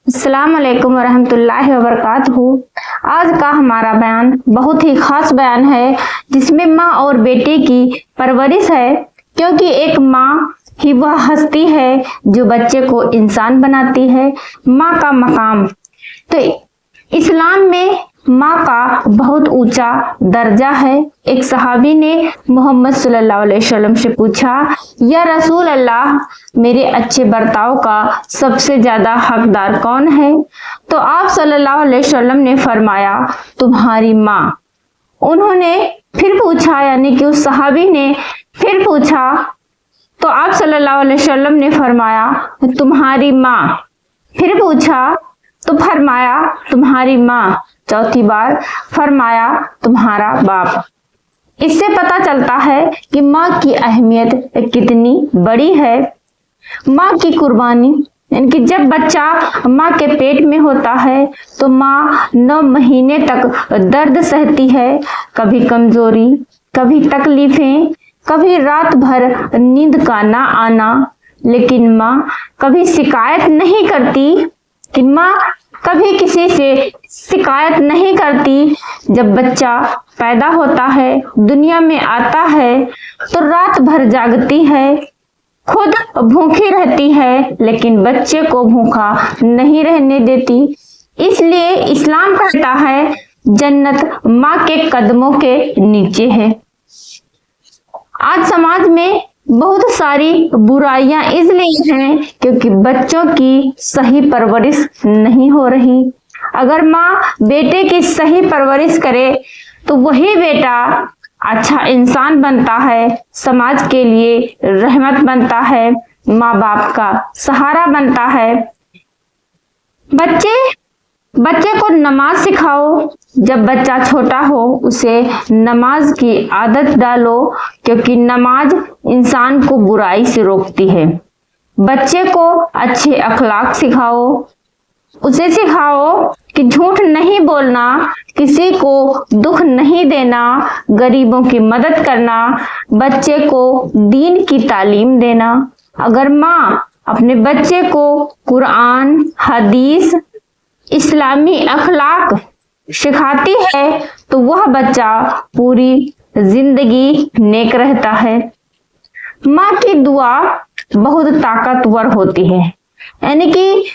अस्सलाम वालेकुम वरहमतुल्लाहि वबरकातुहू। आज का हमारा बयान बहुत ही खास बयान है जिसमें माँ और बेटे की परवरिश है, क्योंकि एक माँ ही वह हस्ती है जो बच्चे को इंसान बनाती है। माँ का मकाम तो इस्लाम में माँ का बहुत ऊंचा दर्जा है। एक सहाबी ने मोहम्मद सल्लल्लाहु अलैहि वसल्लम से पूछा, या रसूल अल्लाह, मेरे अच्छे बर्ताव का सबसे ज्यादा हकदार कौन है? तो आप सल्लल्लाहु अलैहि वसल्लम ने फरमाया, तुम्हारी माँ। उन्होंने फिर पूछा, यानी कि उस सहाबी ने फिर पूछा, तो आप सल्लल्लाहु अलैहि वसल्लम ने फरमाया, तुम्हारी माँ। फिर पूछा तो फरमाया, तुम्हारी माँ। चौथी बार फरमाया, तुम्हारा बाप। इससे पता चलता है कि माँ की अहमियत कितनी बड़ी है। माँ की कुर्बानी, यानी कि जब बच्चा माँ के पेट में होता है तो माँ 9 महीने तक दर्द सहती है, कभी कमजोरी, कभी तकलीफें, कभी रात भर नींद का ना आना, लेकिन माँ कभी शिकायत नहीं करती। कि माँ कभी किसी से शिकायत नहीं करती। जब बच्चा पैदा होता है, दुनिया में आता है, तो रात भर जागती है, खुद भूखी रहती है, लेकिन बच्चे को भूखा नहीं रहने देती। इसलिए इस्लाम कहता है, जन्नत माँ के कदमों के नीचे है। आज समाज में बहुत सारी बुराइयां इसलिए हैं क्योंकि बच्चों की सही परवरिश नहीं हो रही। अगर माँ बेटे की सही परवरिश करे तो वही बेटा अच्छा इंसान बनता है, समाज के लिए रहमत बनता है, माँ बाप का सहारा बनता है। बच्चे को नमाज सिखाओ। जब बच्चा छोटा हो उसे नमाज की आदत डालो, क्योंकि नमाज इंसान को बुराई से रोकती है। बच्चे को अच्छे अखलाक सिखाओ। उसे सिखाओ कि झूठ नहीं बोलना, किसी को दुख नहीं देना, गरीबों की मदद करना, बच्चे को दीन की तालीम देना। अगर माँ अपने बच्चे को कुरान, हदीस, इस्लामी अखलाक सिखाती है तो वह बच्चा पूरी जिंदगी नेक रहता है। माँ की दुआ बहुत ताकतवर होती है, यानी कि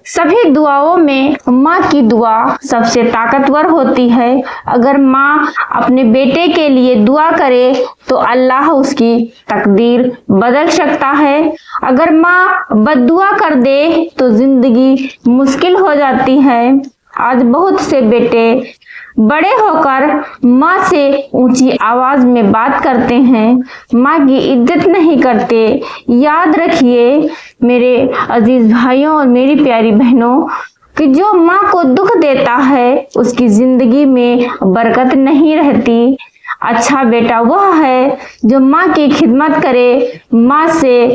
सभी दुआओं में माँ की दुआ सबसे ताकतवर होती है। अगर माँ अपने बेटे के लिए दुआ करे तो अल्लाह उसकी तकदीर बदल सकता है। अगर माँ बद्दुआ कर दे तो जिंदगी मुश्किल हो जाती है। आज बहुत से बेटे बड़े होकर माँ से ऊंची आवाज में बात करते हैं, माँ की इज्जत नहीं करते। याद रखिए मेरे अजीज भाइयों और मेरी प्यारी बहनों, कि जो माँ को दुख देता है उसकी जिंदगी में बरकत नहीं रहती। अच्छा बेटा वह है जो माँ की खिदमत करे, माँ से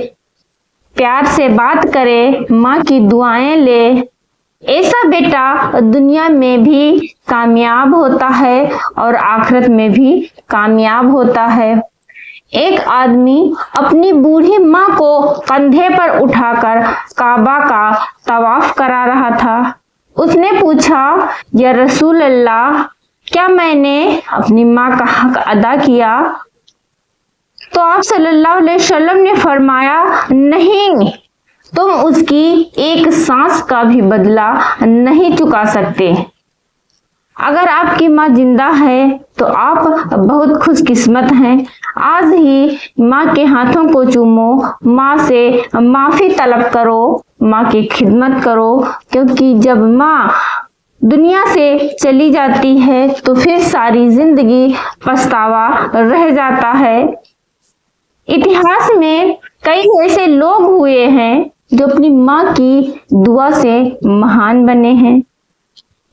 प्यार से बात करे, माँ की दुआएं ले। ऐसा बेटा दुनिया में भी कामयाब होता है और आखिरत में भी कामयाब होता है। एक आदमी अपनी बूढ़ी माँ को कंधे पर उठाकर काबा का तवाफ करा रहा था। उसने पूछा, या रसूल अल्लाह, क्या मैंने अपनी माँ का हक अदा किया? तो आप सल्लल्लाहु अलैहि वसल्लम ने फरमाया, नहीं, तुम उसकी एक सांस का भी बदला नहीं चुका सकते। अगर आपकी माँ जिंदा है तो आप बहुत खुशकिस्मत हैं। आज ही माँ के हाथों को चूमो, माँ से माफी तलब करो, माँ की खिदमत करो, क्योंकि जब माँ दुनिया से चली जाती है तो फिर सारी जिंदगी पछतावा रह जाता है। इतिहास में कई ऐसे लोग हुए हैं जो अपनी माँ की दुआ से महान बने हैं।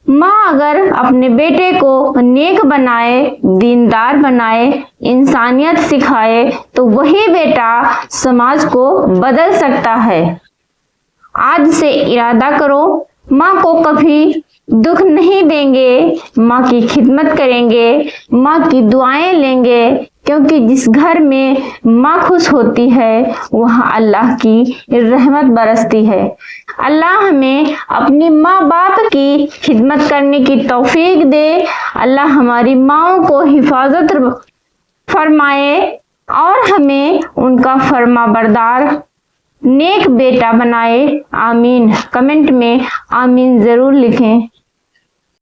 माँ अगर अपने बेटे को नेक बनाए, दीनदार बनाए, इंसानियत सिखाए तो वही बेटा समाज को बदल सकता है। आज से इरादा करो, माँ को कभी दुख नहीं देंगे, माँ की खिदमत करेंगे, माँ की दुआएं लेंगे, क्योंकि जिस घर में माँ खुश होती है वहाँ अल्लाह की रहमत बरसती है। अल्लाह हमें अपनी माँ बाप की खिदमत करने की तौफीक दे। अल्लाह हमारी माँओं को हिफाजत फरमाए और हमें उनका फरमाबरदार नेक बेटा बनाए। आमीन। कमेंट में आमीन ज़रूर लिखें।